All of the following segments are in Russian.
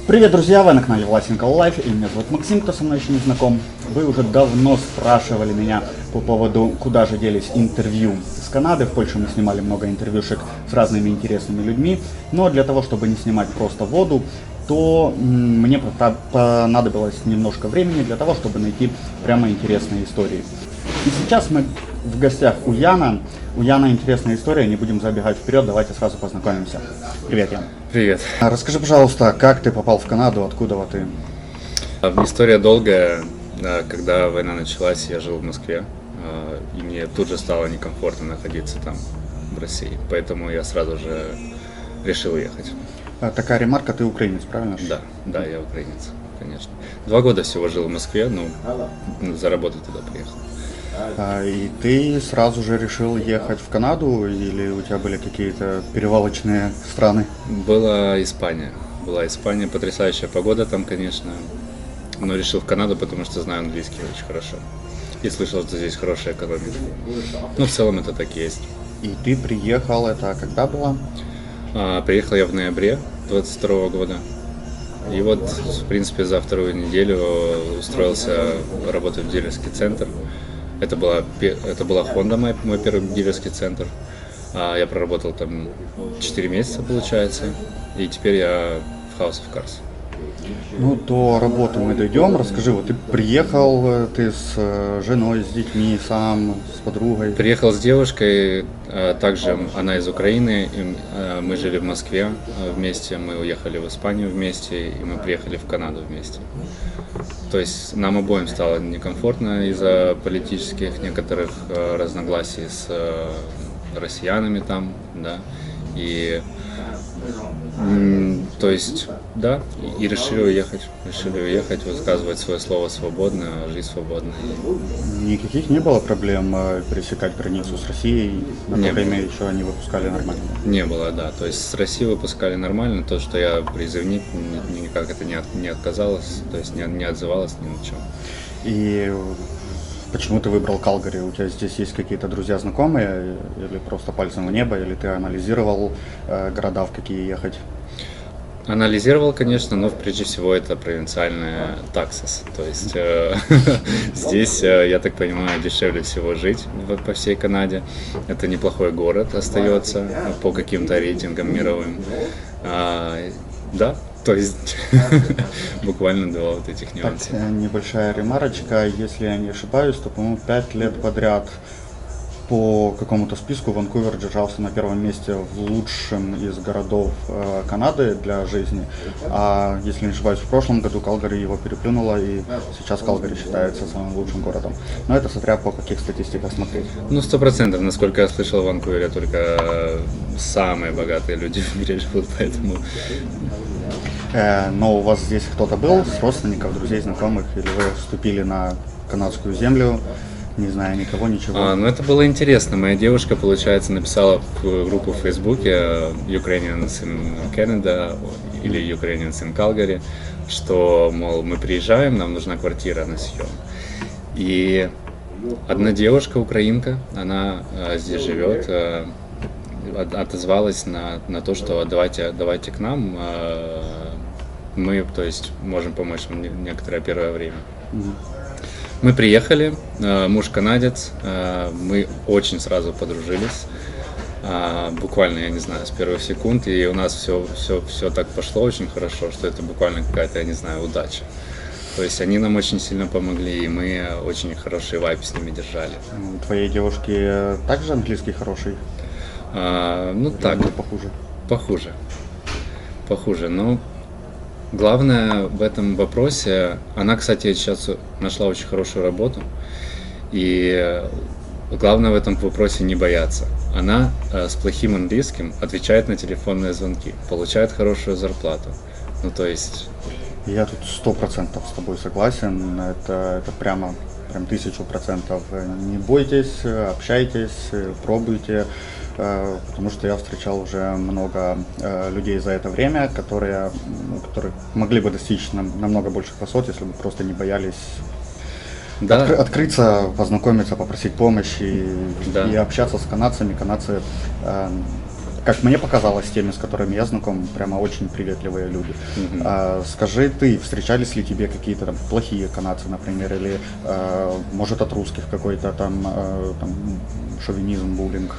Привет, друзья! Вы на канале Власенко Лайф, и меня зовут Максим, кто со мной еще не знаком. Вы уже давно спрашивали меня по поводу, куда же делись интервью с Канады. В Польше мы снимали много интервьюшек с разными интересными людьми, но для того, чтобы не снимать просто воду, то мне понадобилось немножко времени для того, чтобы найти прямо интересные истории. И сейчас мы в гостях у Яна. У Яна интересная история, не будем забегать вперед, давайте сразу познакомимся. Привет, Ян. Привет. Расскажи, пожалуйста, как ты попал в Канаду, откуда ты? История долгая. Когда война началась, я жил в Москве, и мне тут же стало некомфортно находиться там, в России. Поэтому я сразу же решил уехать. Такая ремарка, ты украинец, правильно? Да, я украинец, конечно. 2 года всего жил в Москве, но заработать туда приехал. И ты сразу же решил ехать в Канаду, или у тебя были какие-то перевалочные страны? Была Испания, потрясающая погода там, конечно. Но решил в Канаду, потому что знаю английский очень хорошо. И слышал, что здесь хорошая экономика. Но в целом это так и есть. И ты приехал, это когда было? Приехал я в ноябре 22 года. И вот, в принципе, за 2-ю неделю устроился работать в дилерский центр. Это была Honda, мой первый дилерский центр. Я проработал там 4 месяца, получается. И теперь я в House of Cars. Ну, до работы мы дойдем. Расскажи, вот ты приехал, ты с женой, с детьми, сам, с подругой? Приехал с девушкой, также она из Украины, и мы жили в Москве вместе, мы уехали в Испанию вместе, и мы приехали в Канаду вместе. То есть нам обоим стало некомфортно из-за политических некоторых разногласий с россиянами там, да, и то есть, да, и решили уехать, высказывать свое слово свободно, жить свободно. Никаких не было проблем пересекать границу с Россией? На то время еще они выпускали нормально? Не было, да. То есть с России выпускали нормально, то, что я призывник, никак это не отказалось, то есть не отзывалось ни на чем. И почему ты выбрал Калгари? У тебя здесь есть какие-то друзья, знакомые, или просто пальцем в небо, или ты анализировал города, в какие ехать? Анализировал, конечно, но прежде всего это провинциальная Таксас. То есть здесь, я так понимаю, дешевле всего жить по всей Канаде. Это неплохой город остается по каким-то рейтингам мировым. Да, то есть буквально 2 вот этих нюанса. Так, небольшая ремарочка. Если я не ошибаюсь, то, по-моему, 5 лет подряд по какому-то списку Ванкувер держался на первом месте в лучшем из городов Канады для жизни. А если не ошибаюсь, в прошлом году Калгари его переплюнула, и сейчас Калгари считается самым лучшим городом. Но это смотря по каких статистиках смотреть. Ну, 100%. Насколько я слышал, в Ванкувере только самые богатые люди в мире живут, поэтому... Но у вас здесь кто-то был с родственников, друзей, знакомых, или вы вступили на канадскую землю, не знаю никого, ничего? Ну, это было интересно. Моя девушка, получается, написала в группу в Фейсбуке Ukrainians in Canada или Ukrainians in Calgary, что, мол, мы приезжаем, нам нужна квартира на съем. И одна девушка, украинка, она здесь живет, отозвалась на то, что давайте к нам, мы, то есть, можем помочь вам некоторое первое время. Мы приехали, муж канадец, мы очень сразу подружились, буквально, я не знаю, с первых секунд, и у нас все так пошло очень хорошо, что это буквально какая-то, я не знаю, удача. То есть они нам очень сильно помогли, и мы очень хороший вайб с ними держали. У твоей девушки также английский хороший? Ну так, похуже, но главное в этом вопросе, она, кстати, сейчас нашла очень хорошую работу, и главное в этом вопросе не бояться. Она с плохим английским отвечает на телефонные звонки, получает хорошую зарплату. Ну, то есть... Я тут 100% с тобой согласен, это прям 1000%. Не бойтесь, общайтесь, пробуйте. Потому что я встречал уже много людей за это время, которые могли бы достичь намного больших высот, если бы просто не боялись открыться, познакомиться, попросить помощи и общаться с канадцами. Канадцы как мне показалось, теми, с которыми я знаком, прямо очень приветливые люди. Скажи ты, встречались ли тебе какие-то там плохие канадцы, например, или может от русских какой-то там шовинизм, буллинг?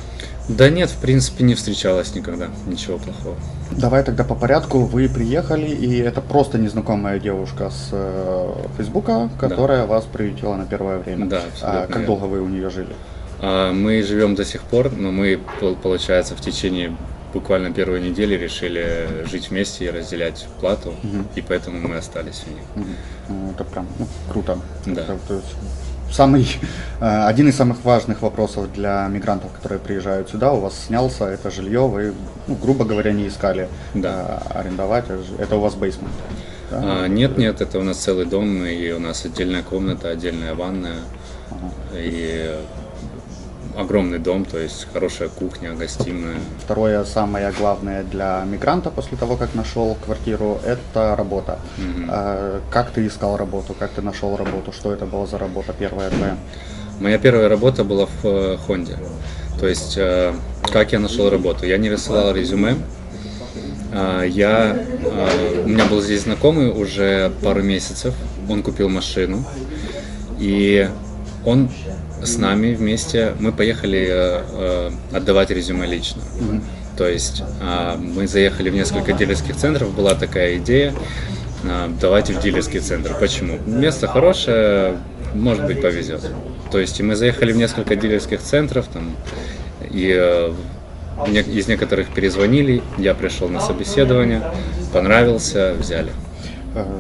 Да нет, в принципе, не встречалось никогда ничего плохого. Давай тогда по порядку. Вы приехали, и это просто незнакомая девушка с Фейсбука, которая вас приютила на первое время. Да, абсолютно Как верно. долго вы у нее жили? Мы живем до сих пор, но мы, получается, в течение буквально первой недели решили жить вместе и разделять плату, и поэтому мы остались у них. Это прям круто. Да. То есть один из самых важных вопросов для мигрантов, которые приезжают сюда, у вас снялся это жилье, вы, грубо говоря, не искали арендовать, это у вас бейсмент. Да? Нет, это у нас целый дом, и у нас отдельная комната, отдельная ванная, и огромный дом, то есть хорошая кухня, гостиная. Второе, самое главное для мигранта после того, как нашел квартиру, это работа. Как ты искал работу, как ты нашел работу, что это была за работа первая твоя? Моя первая работа была в Хонде. То есть, как я нашел работу? Я не рассылал резюме. У меня был здесь знакомый уже пару месяцев. Он купил машину, и он с нами вместе, мы поехали отдавать резюме лично. То есть мы заехали в несколько дилерских центров, была такая идея, давайте в дилерский центр. Почему? Место хорошее, может быть, повезет. То есть и мы заехали в несколько дилерских центров, и из некоторых перезвонили, я пришел на собеседование, понравился, взяли.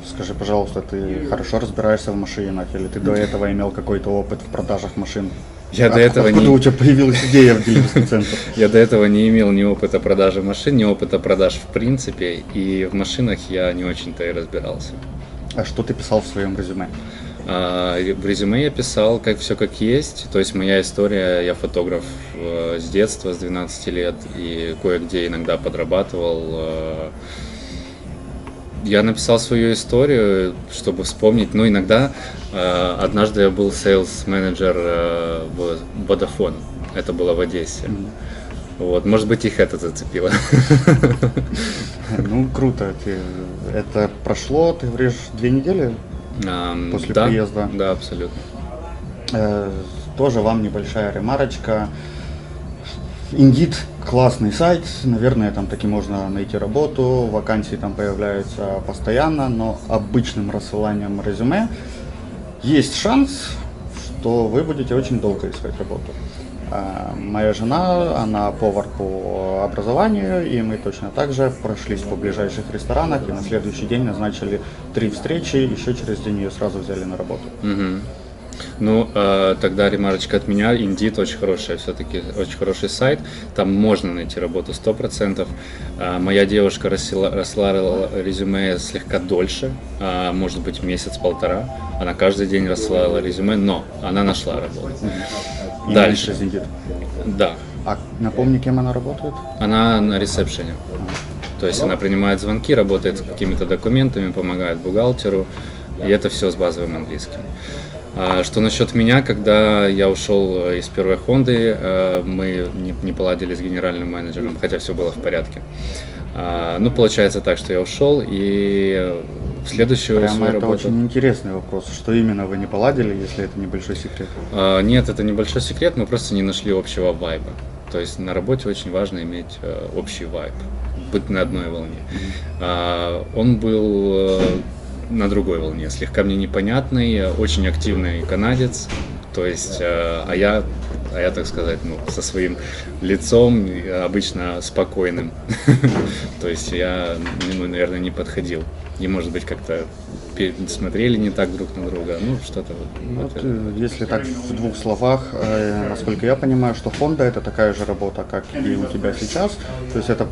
Скажи, пожалуйста, ты хорошо разбираешься в машинах, или ты до этого имел какой-то опыт в продажах машин? Откуда у тебя появилась идея в дилерский центр? Я до этого не имел ни опыта продажи машин, ни опыта продаж в принципе, и в машинах я не очень-то и разбирался. А что ты писал в своем резюме? В резюме я писал все как есть, то есть моя история, я фотограф с детства, с 12 лет, и кое-где иногда подрабатывал. Я написал свою историю, чтобы вспомнить. Иногда однажды я был сейлс-менеджер в Vodafone. Это было в Одессе. Может быть, их это зацепило. Круто. Это прошло, ты говоришь, 2 недели после приезда? Да, абсолютно. Тоже вам небольшая ремарочка. Indeed классный сайт, наверное, там таки можно найти работу, вакансии там появляются постоянно, но обычным рассыланием резюме есть шанс, что вы будете очень долго искать работу. Моя жена, она повар по образованию, и мы точно так же прошлись по ближайших ресторанах, и на следующий день назначили 3 встречи, еще через день ее сразу взяли на работу. Тогда ремарочка от меня. Indeed очень хорошая, все-таки очень хороший сайт. Там можно найти работу 100%. Моя девушка рассылала резюме слегка дольше, может быть, месяц-полтора. Она каждый день рассылала резюме, но она нашла работу. Дальше. Да. А напомни, кем она работает? Она на ресепшене. То есть она принимает звонки, работает с какими-то документами, помогает бухгалтеру. И это все с базовым английским. Что насчет меня, когда я ушел из первой Хонды, мы не поладили с генеральным менеджером, хотя все было в порядке. Получается так, что я ушел, и в следующую свою работу... Это очень интересный вопрос. Что именно вы не поладили, если это небольшой секрет? Нет, это небольшой секрет, мы просто не нашли общего вайба. То есть на работе очень важно иметь общий вайб, быть на одной волне. Он был на другой волне, слегка мне непонятный, очень активный канадец, то есть, а я, так сказать, со своим лицом обычно спокойным, то есть я ему, наверное, не подходил, и, может быть, как-то смотрели не так друг на друга, что-то. Если так в 2 словах, насколько я понимаю, что Honda это такая же работа, как и у тебя сейчас, то есть это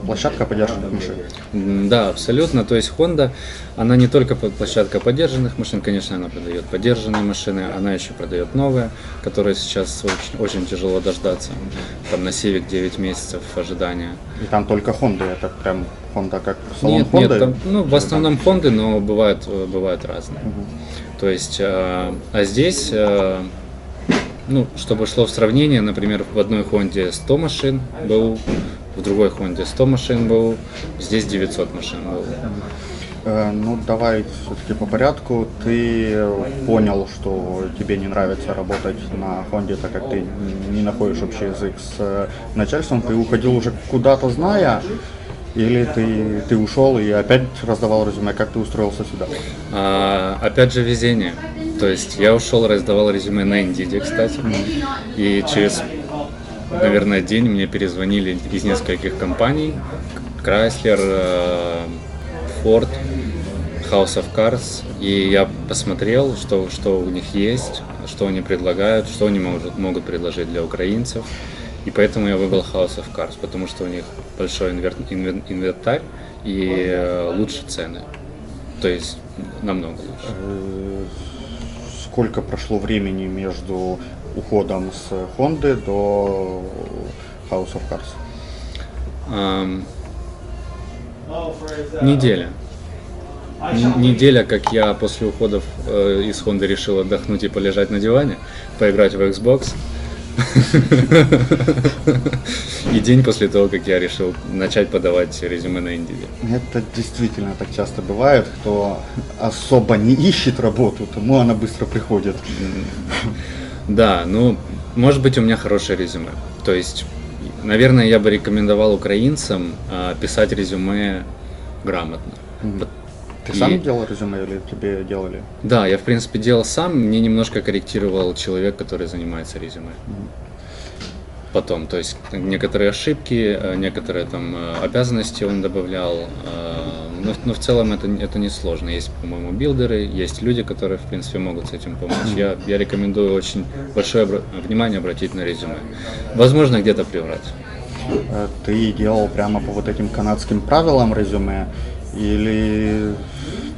площадка подержанных машин. Да, абсолютно, то есть Honda, она не только площадка подержанных машин, конечно, она продает подержанные машины, она еще продает новые, которые сейчас очень тяжело дождаться, там на Civic 9 месяцев ожидания. И там только Honda, это прям Honda как салон Honda? Нет, там, в основном Honda, но бывают разные. То есть, здесь, чтобы шло в сравнение, например, в одной Honda 100 машин БУ, в другой Honda 100 машин был, здесь 900 машин было. Ну, давай все-таки по порядку. Ты понял, что тебе не нравится работать на Хонде, так как ты не находишь общий язык с начальством. Ты уходил уже куда-то, зная, или ты ушел и опять раздавал резюме? Как ты устроился сюда? Опять же, везение. То есть я ушел, раздавал резюме на Indeed, кстати, и через, наверное, день мне перезвонили из нескольких компаний: Chrysler, Ford, House of Cards, и я посмотрел, что у них есть, что они предлагают, что они могут предложить для украинцев, и поэтому я выбрал House of Cards, потому что у них большой инвентарь и лучше цены, то есть намного лучше. Сколько прошло времени между уходом с Honda до House of Cards? Неделя. Неделя, как я после уходов из Honda решил отдохнуть и полежать на диване, поиграть в Xbox. И день после того, как я решил начать подавать резюме на Indeed. Это действительно так часто бывает. Кто особо не ищет работу, тому она быстро приходит. Да, ну, может быть, у меня хорошее резюме. То есть, наверное, я бы рекомендовал украинцам писать резюме грамотно. Ты сам делал резюме или тебе делали? Да, я в принципе делал сам, мне немножко корректировал человек, который занимается резюме. Потом, то есть некоторые ошибки, некоторые там обязанности он добавлял, но в целом это не сложно. Есть, по-моему, билдеры, есть люди, которые в принципе могут с этим помочь. Я рекомендую очень большое внимание обратить на резюме. Возможно, где-то приврать. Ты делал прямо по вот этим канадским правилам резюме? Или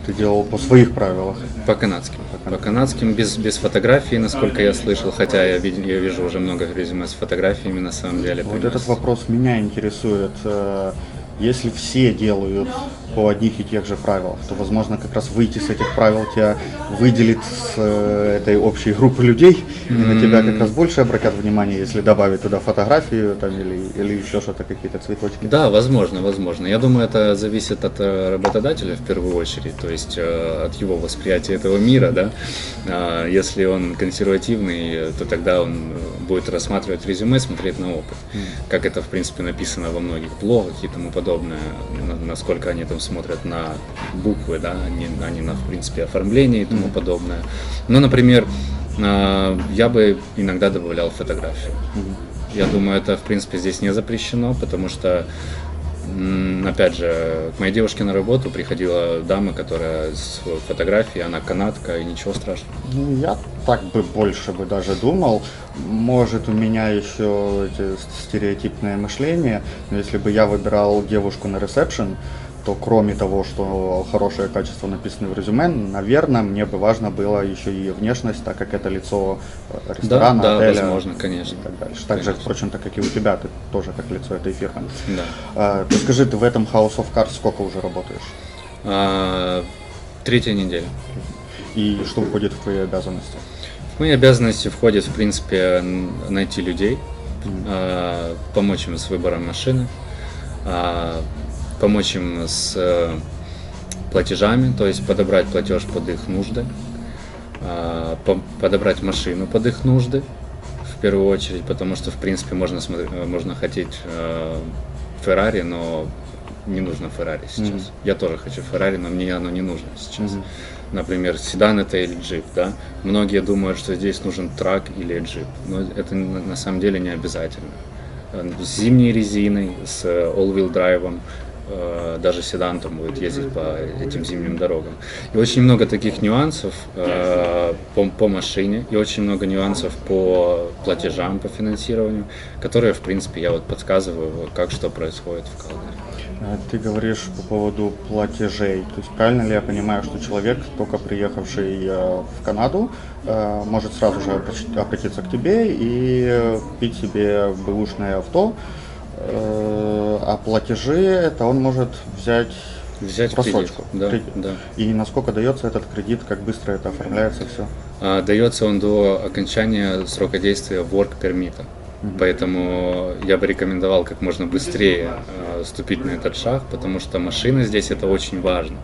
ты делал по своих правилах? По канадским, без фотографий, насколько я слышал, хотя я вижу уже много резюме с фотографиями на самом деле. Вот этот вопрос меня интересует. Если все делают по одних и тех же правилах, то, возможно, как раз выйти с этих правил тебя выделит с этой общей группы людей, и на тебя как раз больше обратят внимание, если добавить туда фотографию там, или еще что-то, какие-то цветочки. Да, возможно. Я думаю, это зависит от работодателя в первую очередь, то есть от его восприятия этого мира, да. Если он консервативный, то тогда он будет рассматривать резюме, смотреть на опыт, как это, в принципе, написано во многих блогах и тому подобное, насколько они там смотрят на буквы, да, а не на, в принципе, оформление и тому подобное. Но, например, я бы иногда добавлял фотографию. Я думаю, это, в принципе, здесь не запрещено, потому что, опять же, к моей девушке на работу приходила дама, которая с фотографией, она канадка, и ничего страшного. Ну, я так бы больше бы даже думал. Может, у меня еще эти стереотипное мышление, но если бы я выбирал девушку на ресепшн, то кроме того, что хорошее качество написано в резюме, наверное, мне бы важно было еще и внешность, так как это лицо ресторана, да, отеля. Возможно, конечно. И так дальше. Так же, впрочем, так как и у тебя, ты тоже как лицо этой фирмы. Да. Ты скажи, ты в этом House of Cards сколько уже работаешь? 3-я неделя. И что входит в твои обязанности? В мои обязанности входит, в принципе, найти людей, помочь им с выбором машины, помочь им с платежами, то есть подобрать платеж под их нужды, подобрать машину под их нужды, в первую очередь, потому что, в принципе, можно хотеть Феррари, но не нужно Феррари сейчас. Я тоже хочу Феррари, но мне оно не нужно сейчас. Например, седан это или джип, да? Многие думают, что здесь нужен трак или джип, но это на самом деле не обязательно. С зимней резиной, с all-wheel драйвом, даже седан там будет ездить по этим зимним дорогам. И очень много таких нюансов по машине, и очень много нюансов по платежам, по финансированию, которые, в принципе, я вот подсказываю, как что происходит в Калгари. Ты говоришь по поводу платежей. То есть правильно ли я понимаю, что человек, только приехавший в Канаду, может сразу же обратиться к тебе и купить себе бэушное авто, а платежи это он может взять просрочку? Кредит. Да. И насколько дается этот кредит, как быстро это оформляется все? Дается он до окончания срока действия work permit. Поэтому я бы рекомендовал как можно быстрее ступить на этот шаг, потому что машина здесь это очень важно.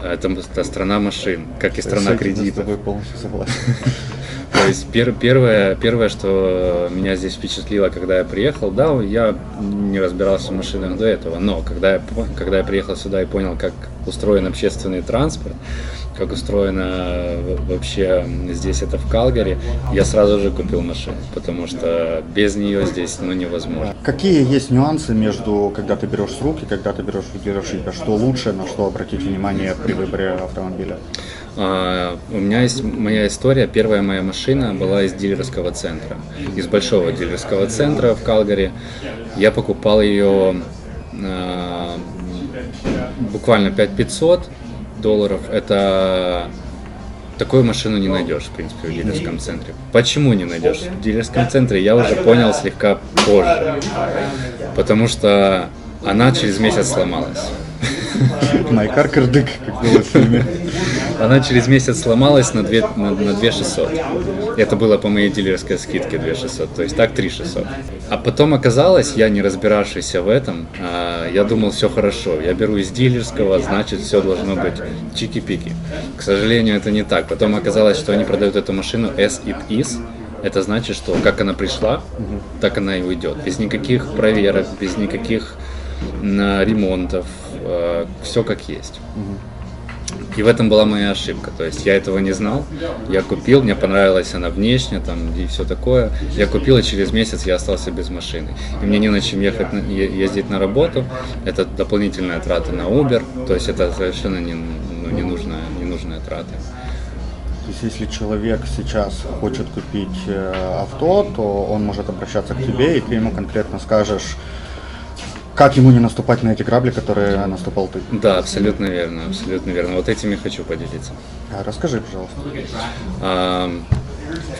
Это страна машин, как и страна С кредитов. тобой полностью согласен. То есть первое, что меня здесь впечатлило, когда я приехал, да, я не разбирался в машинах до этого, но когда я приехал сюда и понял, как устроен общественный транспорт, как устроено вообще здесь это в Калгари, я сразу же купил машину, потому что без нее здесь невозможно. Какие есть нюансы между, когда ты берешь с рук и когда ты берешь в дилершипе? Что лучше, на что обратить внимание при выборе автомобиля? У меня есть моя история. Первая моя машина была из дилерского центра, из большого дилерского центра в Калгари. Я покупал ее буквально $5500. Это такую машину не найдешь, в принципе, в дилерском центре. Почему не найдешь? В дилерском центре я уже понял слегка позже, потому что она через месяц сломалась. My car кырдык, как было в фильме. Она через месяц сломалась на 2600. Это было по моей дилерской скидке 2600, то есть так 3600. А потом оказалось, я не разбиравшийся в этом, я думал, все хорошо, я беру из дилерского, значит все должно быть чики-пики. К сожалению, это не так. Потом оказалось, что они продают эту машину as it is. Это значит, что как она пришла, так она и уйдет. Без никаких проверок, без никаких ремонтов, все как есть. И в этом была моя ошибка, то есть я этого не знал, я купил, мне понравилась она внешне там, и все такое, я купил, и через месяц я остался без машины. И мне не на чем ездить на работу, это дополнительная трата на Uber, то есть это совершенно ненужная трата. То есть если человек сейчас хочет купить авто, то он может обращаться к тебе, и ты ему конкретно скажешь, как ему не наступать на эти грабли, которые наступал ты. Да, абсолютно верно, абсолютно верно. Вот этими хочу поделиться. Расскажи, пожалуйста.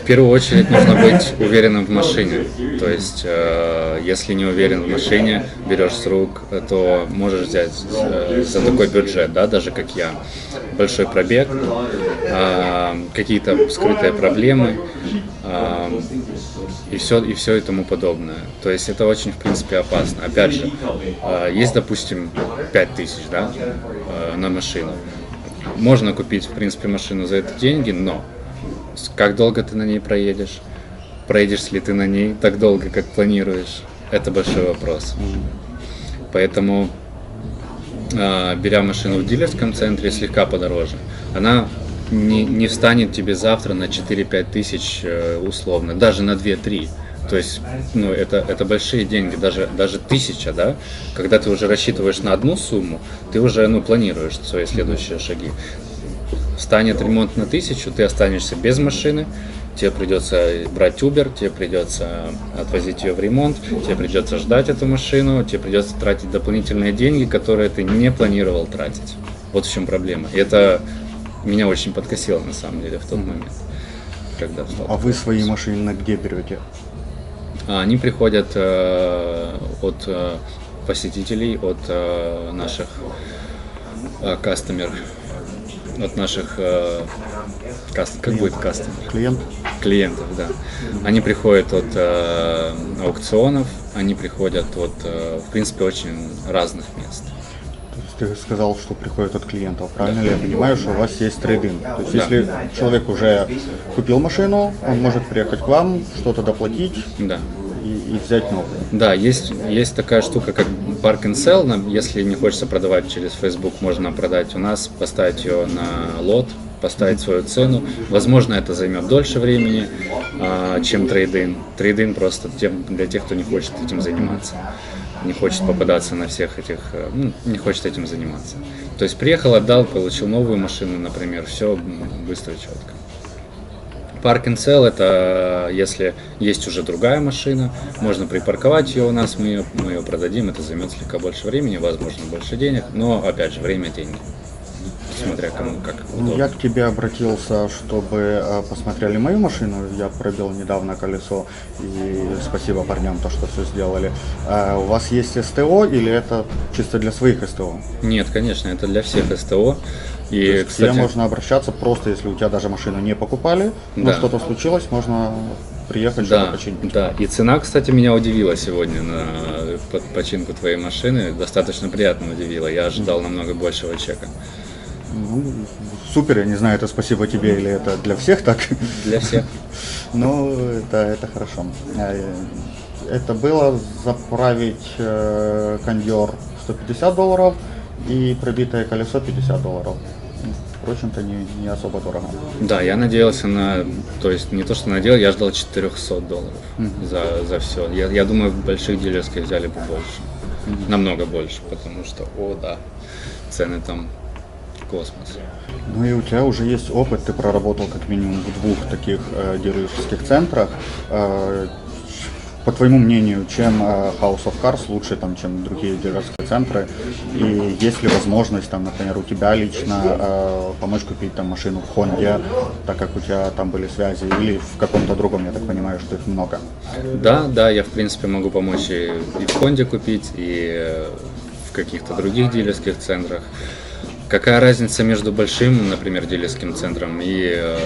В первую очередь нужно быть уверенным в машине. То есть, если не уверен в машине, берешь с рук, то можешь взять за такой бюджет, да, даже как я. Большой пробег, какие-то скрытые проблемы и все и тому подобное. То есть это очень, в принципе, опасно. Опять же, есть, допустим, 5000, да, на машину. Можно купить, в принципе, машину за эти деньги, но как долго ты на ней проедешь? Проедешь ли ты на ней так долго, как планируешь? Это большой вопрос. Поэтому, беря машину в дилерском центре слегка подороже, она не встанет тебе завтра на 4-5 тысяч условно, даже на 2-3. То есть, это большие деньги, даже 1000, да? Когда ты уже рассчитываешь на одну сумму, ты уже, планируешь свои следующие шаги. Встанет ремонт на 1000, ты останешься без машины, тебе придется брать Uber, тебе придется отвозить ее в ремонт, тебе придется ждать эту машину, тебе придется тратить дополнительные деньги, которые ты не планировал тратить. Вот в чем проблема. И это меня очень подкосило на самом деле в тот момент, когда встал. А вы свои машины где берете? Они приходят от посетителей, от наших кастомер, от наших как будет кастомер? Клиентов, да. Они приходят от аукционов, они приходят от, в принципе, очень разных мест. То есть ты сказал, что приходят от клиентов, правильно ли я понимаю, что у вас есть трейд-ин? То есть если человек уже купил машину, он может приехать к вам, что-то доплатить и взять новую. Да, есть такая штука, как Park and Sell. Если не хочется продавать через Facebook, можно продать у нас, поставить ее на лот, поставить свою цену. Возможно, это займет дольше времени, чем трейд-ин. Трейд-ин просто для тех, кто не хочет этим заниматься. Не хочет попадаться на всех этих, не хочет этим заниматься. То есть приехал, отдал, получил новую машину, например, все быстро и четко. Park and Sell — это если есть уже другая машина, можно припарковать ее у нас, мы ее продадим, это займет слегка больше времени, возможно, больше денег, но опять же время — деньги. Смотря кому как удобно. Я к тебе обратился, чтобы посмотрели мою машину. Я пробил недавно колесо, и спасибо парням, то, что все сделали. У вас есть СТО или это чисто для своих СТО? Нет, конечно, это для всех СТО. И, кстати, можно обращаться просто, если у тебя даже машину не покупали, но что-то случилось, можно приехать, Да, что-то починить. да. И цена, кстати, меня удивила сегодня на починку твоей машины. Достаточно приятно удивила. Я ожидал намного большего чека. Ну, супер, я не знаю, это спасибо тебе или это для всех так. Для всех. Ну, это хорошо. Это было заправить кондер $150 и пробитое колесо $50. Впрочем-то, не особо дорого. Да, я надеялся на... То есть не то, что надеялся, я ждал $400 за все. Я думаю, в больших дилерских взяли бы больше. Намного больше, потому что, цены там космос. Ну и у тебя уже есть опыт, ты проработал как минимум в 2 таких дилерских центрах. По твоему мнению, чем House of Cars лучше, там, чем другие дилерские центры? И есть ли возможность, там, например, у тебя лично помочь купить там машину в Honda, так как у тебя там были связи, или в каком-то другом, я так понимаю, что их много? Да, я в принципе могу помочь и в Honda купить, и в каких-то других дилерских центрах. Какая разница между большим, например, дилерским центром и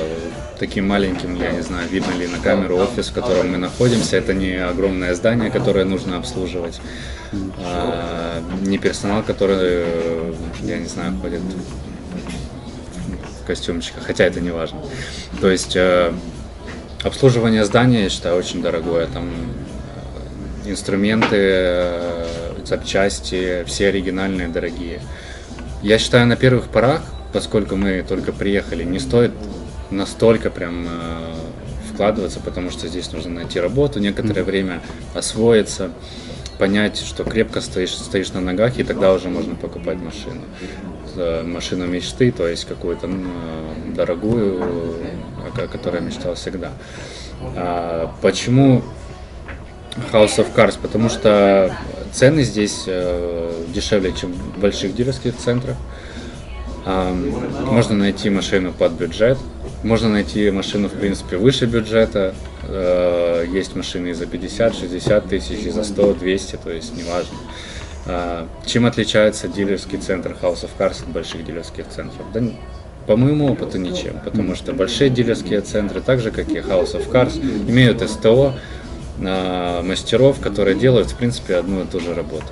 таким маленьким, я не знаю, видно ли на камеру офис, в котором мы находимся. Это не огромное здание, которое нужно обслуживать, не персонал, который, я не знаю, ходит в костюмчиках, хотя это не важно. То есть обслуживание здания, я считаю, очень дорогое. Там инструменты, запчасти, все оригинальные, дорогие. Я считаю, на первых порах, поскольку мы только приехали, не стоит настолько прям вкладываться, потому что здесь нужно найти работу, некоторое время освоиться, понять, что крепко стоишь на ногах, и тогда уже можно покупать машину. Машину мечты, то есть какую-то дорогую, о которой мечтал всегда. Почему House of Cars? Потому что цены здесь дешевле, чем в больших дилерских центрах. Можно найти машину под бюджет, можно найти машину, в принципе, выше бюджета. Есть машины и за 50-60 тысяч, и за 100-200, то есть неважно. Чем отличается дилерский центр House of Cars от больших дилерских центров? Да, по моему опыту ничем, потому что большие дилерские центры, так же как и House of Cars, имеют СТО, мастеров, которые делают, в принципе, одну и ту же работу.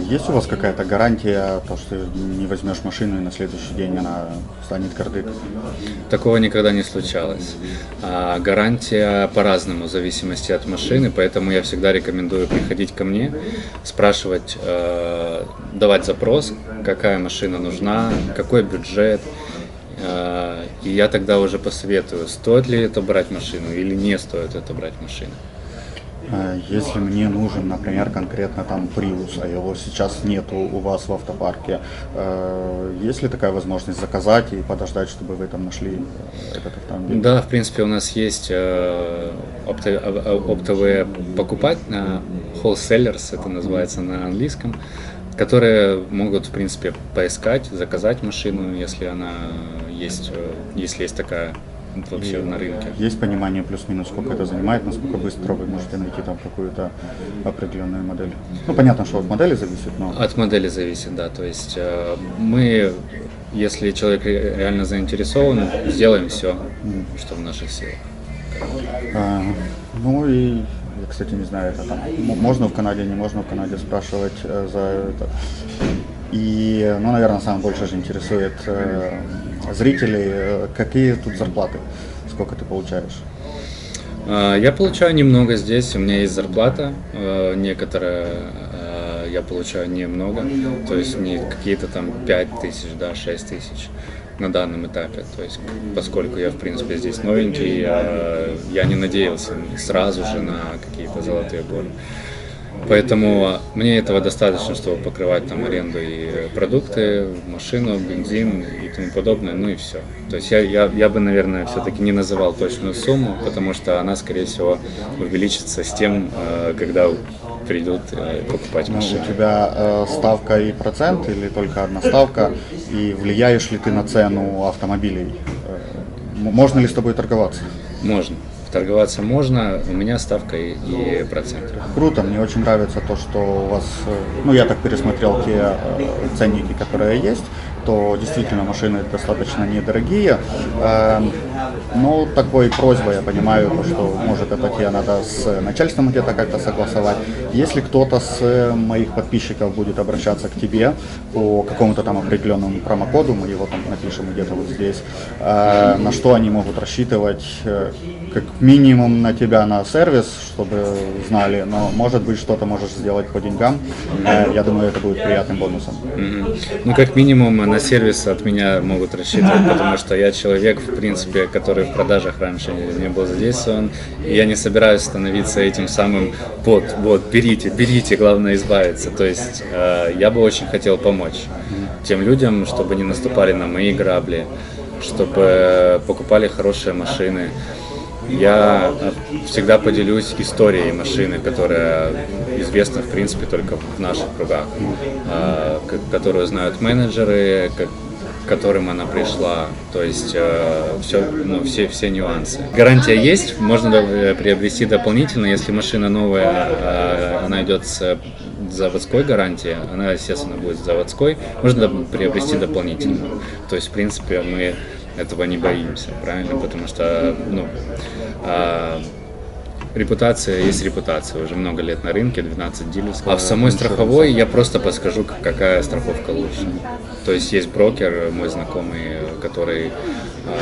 Есть у вас какая-то гарантия, то, что не возьмешь машину и на следующий день она станет кардык? Такого никогда не случалось. Гарантия по-разному, в зависимости от машины, поэтому я всегда рекомендую приходить ко мне, спрашивать, давать запрос, какая машина нужна, какой бюджет, и я тогда уже посоветую, стоит ли это брать машину или не стоит это брать машину. Если мне нужен, например, конкретно там Prius, а его сейчас нету у вас в автопарке, есть ли такая возможность заказать и подождать, чтобы вы там нашли этот автомобиль? Да, в принципе, у нас есть оптовые покупатели, wholesalers, это называется на английском, которые могут, в принципе, поискать, заказать машину, если она есть, если есть такая вообще на рынке. Есть понимание плюс-минус, сколько это занимает, насколько быстро вы можете найти там какую-то определенную модель? Ну, понятно, что от модели зависит, но... От модели зависит, да. То есть мы, если человек реально заинтересован, сделаем все, что в наших силах. Ну и, я, кстати, не знаю, это там можно в Канаде, не можно в Канаде спрашивать за это. И, ну, наверное, самое больше же интересует зрителей, какие тут зарплаты, сколько ты получаешь? Я получаю немного здесь, у меня есть зарплата, некоторая я получаю немного, то есть не какие-то там 5 тысяч, да, 6 тысяч на данном этапе, то есть поскольку я в принципе здесь новенький, я не надеялся сразу же на какие-то золотые горы. Поэтому мне этого достаточно, чтобы покрывать там аренду и продукты, машину, бензин и тому подобное, ну и все. То есть я бы, наверное, все-таки не называл точную сумму, потому что она, скорее всего, увеличится с тем, когда придут покупать машину. У тебя ставка и процент или только одна ставка? И влияешь ли ты на цену автомобилей? Можно ли с тобой торговаться? Можно. Торговаться можно, у меня ставка и процент. Круто, мне очень нравится то, что у вас, ну я так пересмотрел те ценники, которые есть, то действительно машины достаточно недорогие. Ну, такой просьбой я понимаю, что может это тебе надо с начальством где-то как-то согласовать. Если кто-то с моих подписчиков будет обращаться к тебе по какому-то там определенному промокоду, мы его там напишем где-то вот здесь, на что они могут рассчитывать, как минимум на тебя на сервис, чтобы знали, но может быть что-то можешь сделать по деньгам, я думаю, это будет приятным бонусом. Ну, как минимум, на сервис от меня могут рассчитывать, потому что я человек, в принципе, который в продажах раньше не был задействован, и я не собираюсь становиться этим самым вот, берите, главное избавиться. То есть я бы очень хотел помочь тем людям, чтобы не наступали на мои грабли, чтобы покупали хорошие машины. Я всегда поделюсь историей машины, которая известна, в принципе, только в наших кругах, которую знают менеджеры, к которым она пришла, то есть все нюансы. Гарантия есть, можно приобрести дополнительно, если машина новая, она идет с заводской гарантией, она, естественно, будет заводской, можно приобрести дополнительно. То есть, в принципе, мы этого не боимся, правильно? Потому что, репутация есть репутация, уже много лет на рынке, 12 дилеров. А в самой страховой я просто подскажу, какая страховка лучше. То есть брокер, мой знакомый, который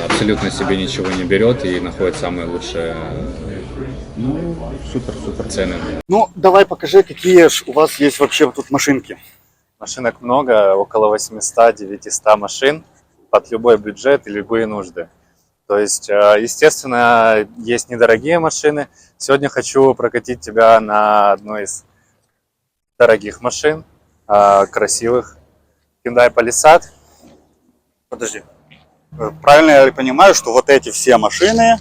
абсолютно себе ничего не берет и находит самые лучшие Супер. цены. Ну, давай покажи, какие ж у вас есть вообще тут машинки. Машинок много, около 800-900 машин под любой бюджет и любые нужды. То есть, естественно, есть недорогие машины. Сегодня хочу прокатить тебя на одной из дорогих машин, красивых. Hyundai Palisade. Подожди. Правильно я понимаю, что вот эти все машины,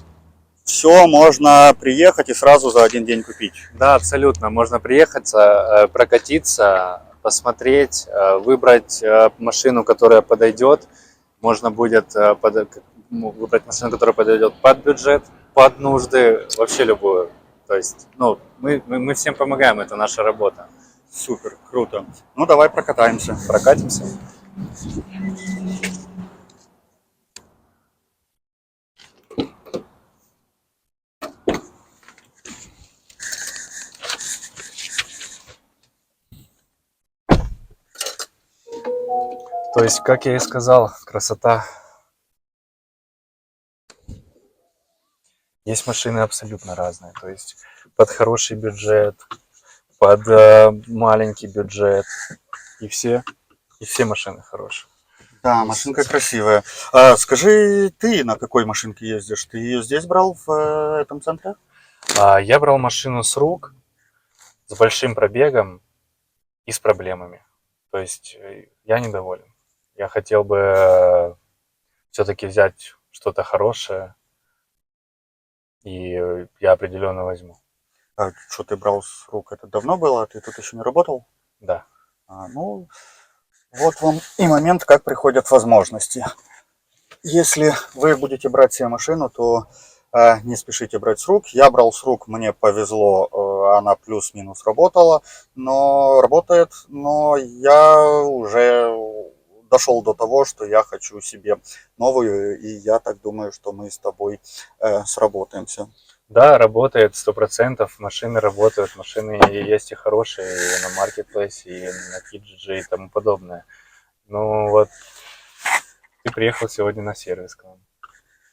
все можно приехать и сразу за один день купить? Да, абсолютно. Можно приехать, прокатиться, посмотреть, выбрать машину, которая подойдет. Можно будет выбрать машину, которая подойдет под бюджет, под нужды, вообще любую. То есть, мы всем помогаем, это наша работа. Супер, круто. Ну, давай прокатаемся. Прокатимся. То есть, как я и сказал, красота. Есть машины абсолютно разные. То есть, под хороший бюджет, под маленький бюджет. И все машины хорошие. Да, машинка красивая. Скажи, ты на какой машинке ездишь? Ты ее здесь брал в этом центре? Я брал машину с рук, с большим пробегом и с проблемами. То есть, я недоволен. Я хотел бы все-таки взять что-то хорошее, и я определенно возьму. А что ты брал с рук? Это давно было? Ты тут еще не работал? Да. Ну, вот вам и момент, как приходят возможности. Если вы будете брать себе машину, то не спешите брать с рук. Я брал с рук, мне повезло, она плюс-минус работала, но работает, но я уже дошел до того, что я хочу себе новую, и я так думаю, что мы с тобой сработаемся. Да, работает 100%, машины работают, машины есть и хорошие, и на маркетплейсе, и на Kijiji и тому подобное. Ну вот, ты приехал сегодня на сервис к нам.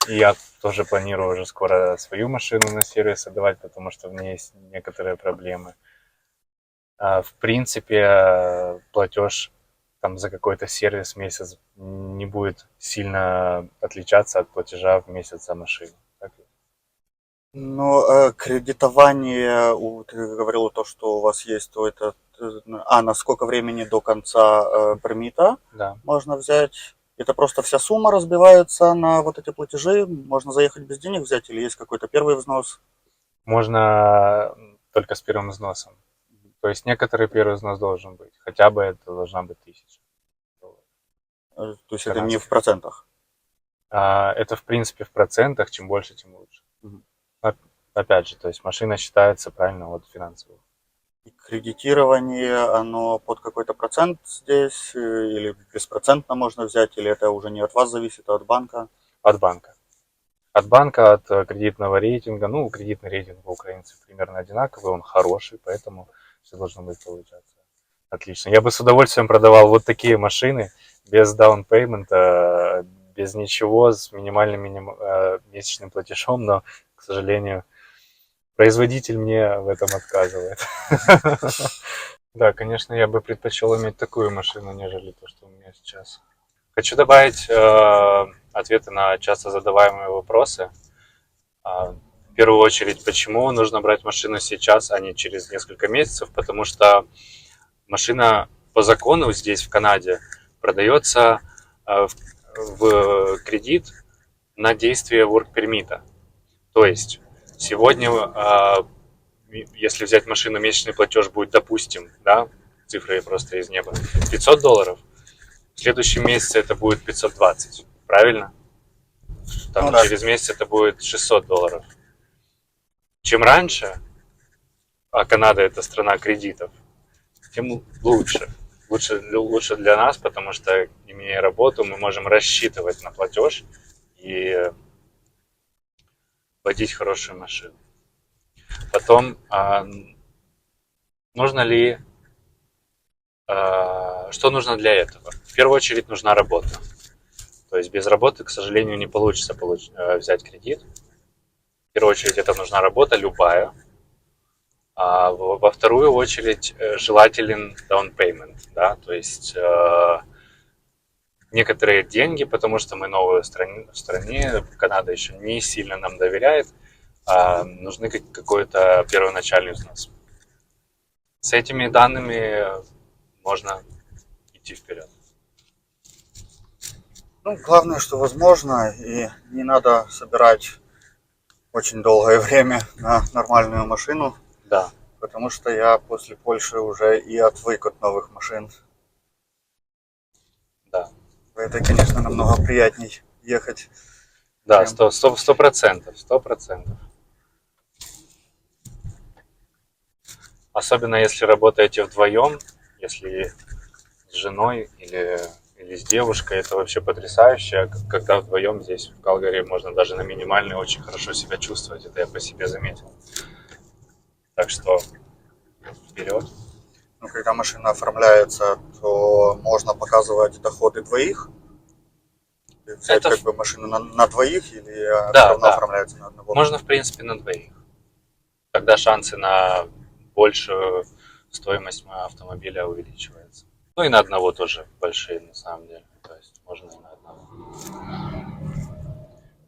И я тоже планирую уже скоро свою машину на сервис отдавать, потому что в ней есть некоторые проблемы. В принципе, платеж там за какой-то сервис в месяц не будет сильно отличаться от платежа в месяц за машину. Но кредитование, ты говорил то, что у вас есть, то это, на сколько времени до конца пермита Да. можно взять? Это просто вся сумма разбивается на вот эти платежи? Можно заехать без денег взять или есть какой-то первый взнос? Можно только с первым взносом. То есть некоторый первый взнос должен быть. Хотя бы это должна быть 1000 долларов. То есть это не в процентах? Это в принципе в процентах. Чем больше, тем лучше. Опять же, то есть машина считается правильно от финансовых. И кредитирование, оно под какой-то процент здесь? Или беспроцентно можно взять? Или это уже не от вас зависит, а от банка? От банка. От банка, от кредитного рейтинга. Ну, кредитный рейтинг у украинцев примерно одинаковый, он хороший, поэтому все должно быть получаться отлично. Я бы с удовольствием продавал вот такие машины без даунпеймента, без ничего, с минимальным месячным платежом, но, к сожалению, производитель мне в этом отказывает. Да, конечно, я бы предпочел иметь такую машину, нежели то, что у меня сейчас. Хочу добавить ответы на часто задаваемые вопросы. В первую очередь, почему нужно брать машину сейчас, а не через несколько месяцев? Потому что машина по закону здесь, в Канаде, продается в кредит на действие work-пермита. То есть сегодня, если взять машину, месячный платеж будет, допустим, да, цифры просто из неба, $500, в следующем месяце это будет 520, правильно? Там Ну да. через месяц это будет $600. Чем раньше, а Канада это страна кредитов, тем лучше. Лучше для нас, потому что, имея работу, мы можем рассчитывать на платеж и водить хорошую машину. Потом, нужно ли, что нужно для этого? В первую очередь нужна работа. То есть без работы, к сожалению, не получится взять кредит. В первую очередь это нужна работа любая. А во вторую очередь желателен down payment, да, то есть некоторые деньги, потому что мы новые в стране, Канада еще не сильно нам доверяет, нужны какой-то первоначальный взнос. С этими данными можно идти вперед. Ну, главное, что возможно, и не надо собирать очень долгое время на нормальную машину, Да. потому что я после Польши уже и отвык от новых машин. Да. Это, конечно, намного приятней ехать. Да, Прям. 100%. Особенно если работаете вдвоем, если с женой или с девушкой, это вообще потрясающе. Когда вдвоем здесь, в Калгари, можно даже на минимальной очень хорошо себя чувствовать. Это я по себе заметил. Так что вперед. Ну, когда машина оформляется, то можно показывать доходы двоих. Взять Это как бы машину на двоих или Да, все равно да. оформляется на одного? Можно, в принципе, на двоих. Тогда шансы на большую стоимость автомобиля увеличиваются. Ну и на одного тоже большие, на самом деле. То есть можно и на одного.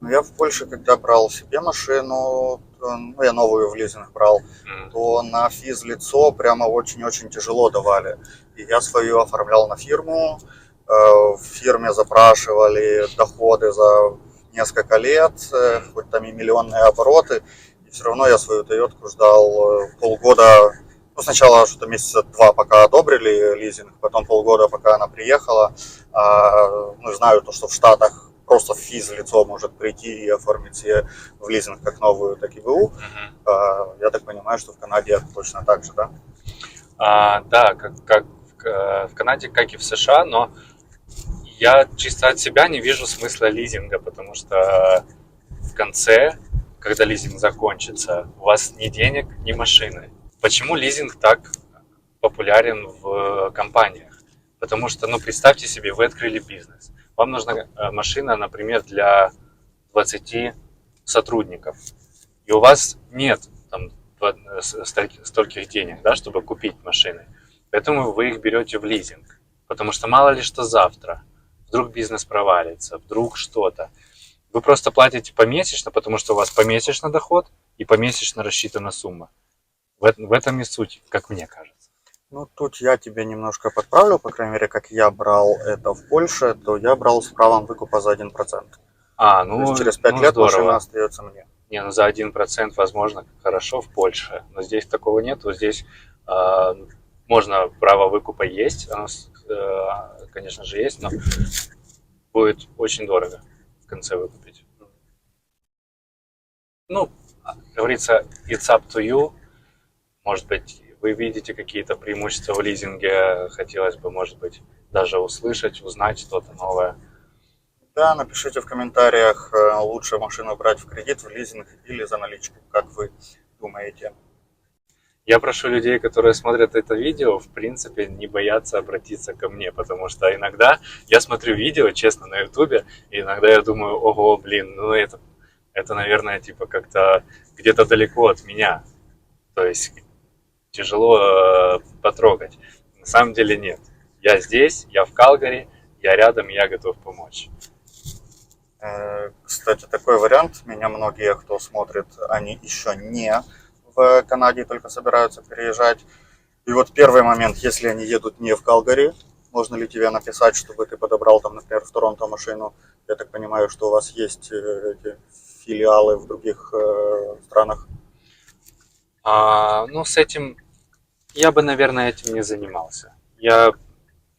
Ну, я в Польше, когда брал себе машину, ну, я новую в лизинг брал, то на физлицо прямо очень-очень тяжело давали. И я свою оформлял на фирму, в фирме запрашивали доходы за несколько лет, хоть там и миллионные обороты, и все равно я свою Тойотку ждал полгода. Ну, сначала что-то месяца 2, пока одобрили лизинг, потом полгода, пока она приехала. Ну, знаю то, что в Штатах просто физлицо может прийти и оформить себе в лизинг как новую, так и БУ. Я так понимаю, что в Канаде точно так же, да? Да, как в Канаде, как и в США, но я чисто от себя не вижу смысла лизинга, потому что в конце, когда лизинг закончится, у вас ни денег, ни машины. Почему лизинг так популярен в компаниях? Потому что, ну, представьте себе, вы открыли бизнес. Вам нужна машина, например, для 20 сотрудников. И у вас нет там стольких денег, да, чтобы купить машины. Поэтому вы их берете в лизинг. Потому что мало ли что завтра. Вдруг бизнес провалится, вдруг что-то. Вы просто платите помесячно, потому что у вас помесячный доход и помесячно рассчитана сумма. В этом и суть, как мне кажется. Ну, тут я тебе немножко подправлю, по крайней мере, как я брал это в Польше, то я брал с правом выкупа за 1%. Ну, то есть через 5 лет здорово. машина остается мне. Не, ну за 1% возможно хорошо в Польше, но здесь такого нету. Здесь можно право выкупа есть, оно, конечно же, есть, но будет очень дорого в конце выкупить. Ну, говорится, it's up to you. Может быть, вы видите какие-то преимущества в лизинге, хотелось бы, может быть, даже услышать, узнать что-то новое. Да, напишите в комментариях, лучше машину брать в кредит, в лизинг или за наличку, как вы думаете. Я прошу людей, которые смотрят это видео, в принципе, не бояться обратиться ко мне, потому что иногда я смотрю видео, честно, на ютубе, и иногда я думаю, ого, блин, ну это наверное, типа как-то где-то далеко от меня, то есть тяжело потрогать. На самом деле нет. Я здесь, я в Калгари, я рядом, я готов помочь. Кстати, такой вариант. Меня многие, кто смотрит, они еще не в Канаде, только собираются переезжать. И вот первый момент, если они едут не в Калгари, можно ли тебе написать, чтобы ты подобрал там, например, в Торонто машину? Я так понимаю, что у вас есть эти филиалы в других странах. Ну, с этим я бы, наверное, этим не занимался. Я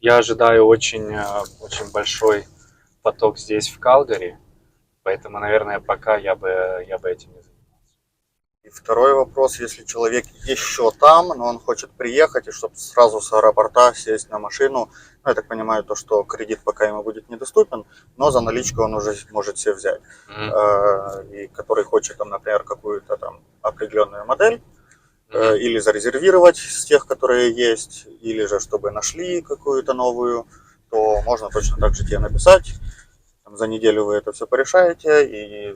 ожидаю очень большой поток здесь, в Калгари, поэтому, наверное, пока я бы этим не занимался. И второй вопрос, если человек еще там, но он хочет приехать, и чтобы сразу с аэропорта сесть на машину, ну, я так понимаю, то, что кредит пока ему будет недоступен, но за наличку он уже может себе взять. И который хочет, там, например, какую-то там определенную модель, или зарезервировать с тех, которые есть, или же чтобы нашли какую-то новую, то можно точно так же тебе написать. Там, за неделю вы это все порешаете, и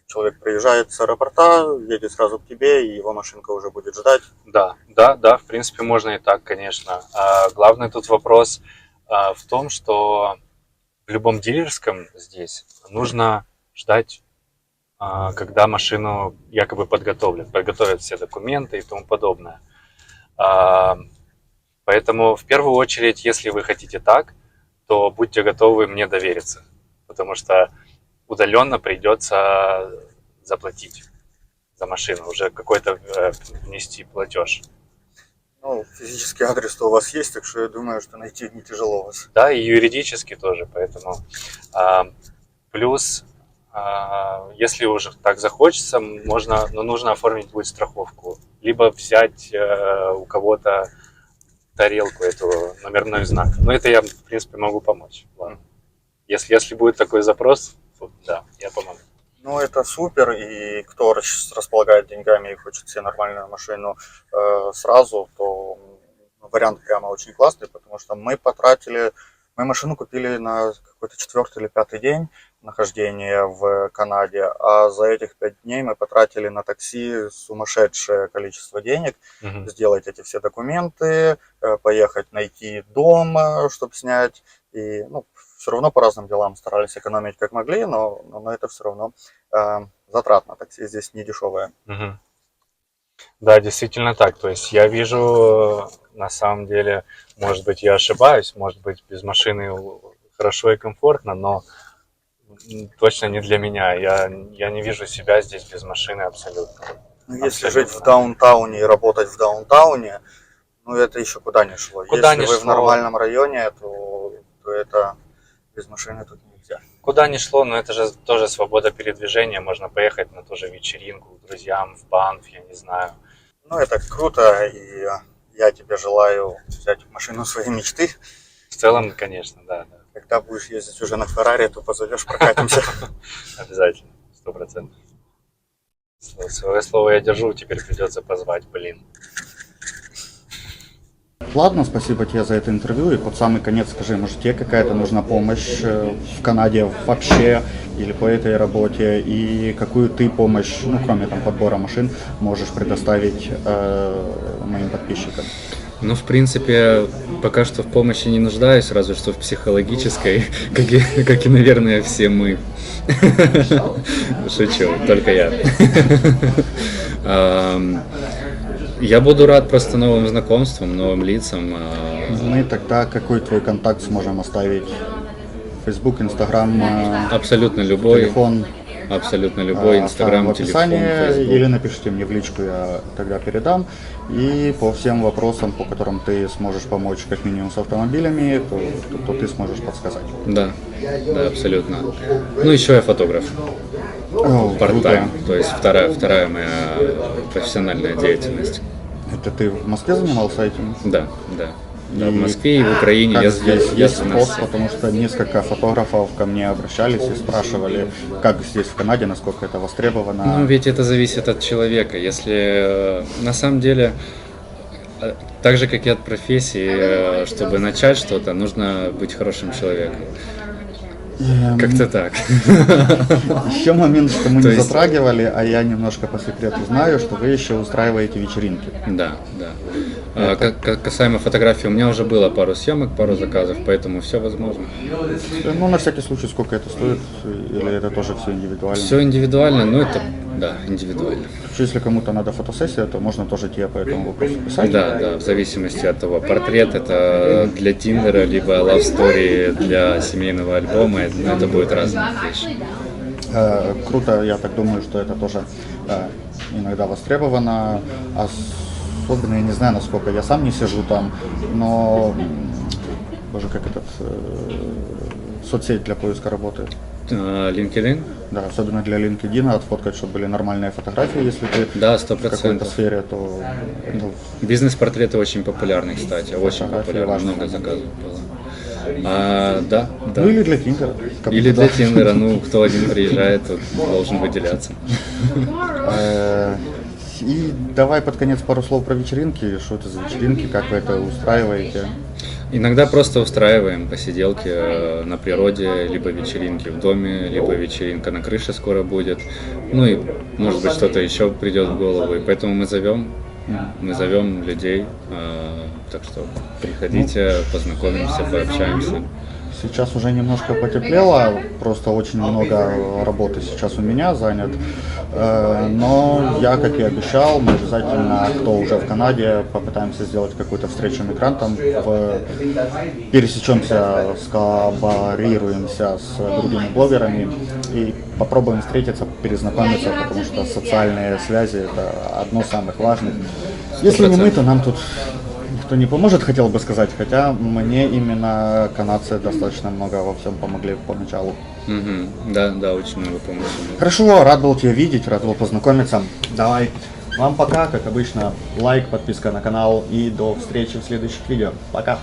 человек приезжает с аэропорта, едет сразу к тебе, и его машинка уже будет ждать. Да, в принципе, можно и так, конечно. Главный тут вопрос в том, что в любом дилерском здесь нужно ждать, когда машину якобы подготовят все документы и тому подобное. Поэтому в первую очередь, если вы хотите так, то будьте готовы мне довериться, потому что удаленно придется заплатить за машину, уже какой-то внести платеж. Ну, физический адрес-то у вас есть, так что я думаю, что найти не тяжело вас. Да, и юридически тоже, поэтому плюс, если уже так захочется, нужно оформить будет страховку, либо взять у кого-то тарелку, эту номерной знак. Но это я, в принципе, могу помочь. Ладно. Если будет такой запрос, то да, я помогу. Ну, это супер, и кто располагает деньгами и хочет себе нормальную машину сразу, то вариант прямо очень классный, потому что мы машину купили на какой-то 4-й или 5-й день нахождения в Канаде, а за этих 5 дней мы потратили на такси сумасшедшее количество денег, сделать эти все документы, поехать найти дом, чтобы снять, и, ну, все равно по разным делам старались экономить как могли, но это все равно затратно. Такси здесь не дешевое. Да, действительно так. То есть я вижу, на самом деле, может быть, я ошибаюсь, может быть, без машины хорошо и комфортно, но точно не для меня. Я не вижу себя здесь без машины абсолютно. Ну, если жить в даунтауне и работать в даунтауне, ну, это еще куда ни шло. Если вы в нормальном районе, то это без машины тут нельзя. Куда ни шло, но это же тоже свобода передвижения. Можно поехать на ту же вечеринку к друзьям в Банф, я не знаю. Ну, это круто, и я тебе желаю взять машину своей мечты. В целом, конечно, да. Когда будешь ездить уже на Феррари, то позовешь, прокатимся. Обязательно, 100%. Свое слово я держу, теперь придется позвать, блин. Ладно, спасибо тебе за это интервью. И под самый конец скажи, может, тебе какая-то нужна помощь в Канаде вообще или по этой работе? И какую ты помощь, ну, кроме там подбора машин, можешь предоставить моим подписчикам? Ну, в принципе, пока что в помощи не нуждаюсь, разве что в психологической, как и, наверное, все мы. Шучу, только я. Я буду рад просто новым знакомствам, новым лицам. Мы тогда какой твой контакт сможем оставить? Facebook, Instagram, Абсолютно любой. Телефон. Абсолютно любой, Инстаграм, телефон, Facebook. Или напишите мне в личку, я тогда передам. И по всем вопросам, по которым ты сможешь помочь как минимум с автомобилями, то ты сможешь подсказать. Да, абсолютно. Ну, еще я фотограф. Part-time, то есть вторая моя профессиональная деятельность. Это ты в Москве занимался этим? Да. Да, в Москве и в Украине как здесь есть ездил на пост, все. потому что несколько фотографов ко мне обращались и спрашивали, как здесь в Канаде, насколько это востребовано. Ну, ведь это зависит от человека. Если на самом деле, так же, как и от профессии, чтобы начать что-то, нужно быть хорошим человеком. Как-то так. Еще момент, что мы То не есть- затрагивали, а я немножко по секрету знаю, что вы еще устраиваете вечеринки. Да, да. Касаемо фотографий, у меня уже было пару съемок, пару заказов, поэтому все возможно. Ну, на всякий случай, сколько это стоит, или это тоже все индивидуально? Все индивидуально, но это, да, индивидуально. Если кому-то надо фотосессия, то можно тоже тебе по этому вопросу писать. Да, да, в зависимости от того, портрет это для Тиндера, либо love story для семейного альбома, это будет разные вещи. Круто, я так думаю, что это тоже иногда востребовано. Особенно, я не знаю, насколько я сам не сижу там, но, боже, как соцсеть для поиска работы. LinkedIn? Да, особенно для LinkedIn, отфоткать, чтобы были нормальные фотографии, если ты Да, в какой-то 100%. сфере, то ну, Бизнес-портреты очень популярны, кстати, очень Фотографии популярны, важно. много заказов было. Да, да. ну или для Тиндера. как Или бы, для да. Тиндера, ну, кто один приезжает, тот должен выделяться. И давай под конец пару слов про вечеринки. Что это за вечеринки, как вы это устраиваете? Иногда просто устраиваем посиделки на природе, либо вечеринки в доме, либо вечеринка на крыше скоро будет. Ну и, может быть, что-то еще придет в голову. И поэтому мы зовем людей. Так что приходите, познакомимся, пообщаемся. Сейчас уже немножко потеплело, просто очень много работы сейчас у меня занят. Но я, как и обещал, мы обязательно, кто уже в Канаде, попытаемся сделать какую-то встречу мигрантам, пересечемся, сколлаборируемся с другими блогерами и попробуем встретиться, перезнакомиться, потому что социальные связи – это одно из самых важных. Если не мы, то нам тут никто не поможет, хотел бы сказать, хотя мне именно канадцы достаточно много во всем помогли поначалу. Мгм. Да, да, очень много помощи. Хорошо, рад был тебя видеть, рад был познакомиться. Давай, вам пока, как обычно, лайк, подписка на канал и до встречи в следующих видео. Пока!